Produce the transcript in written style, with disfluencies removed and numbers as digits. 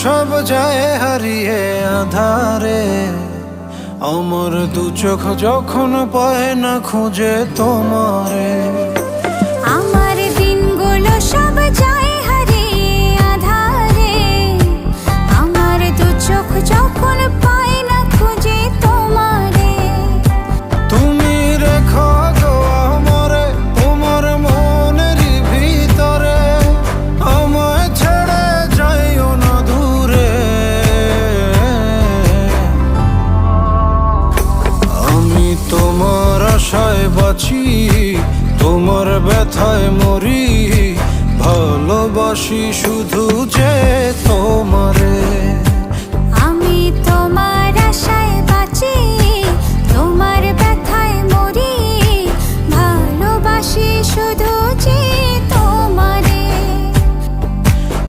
সব যায় হারিয়ে আধারে, আমার দু চোখ যখন পায় না খুঁজে তোমারে। আমার দিনগুলো সব যায় হারিয়ে আঁধারে, আমার দু চোখ যখন পায় না খুঁজে তোমারে। তুমি রেখো গো আমরে তোমার মনের ভিতরে, আমায় ছেড়ে যাইও না দূরে। আমি তোমার আশায় বাঁচি, তোমার ব্যথায় মরি, ভালোবাসি শুধু যে তোমারে।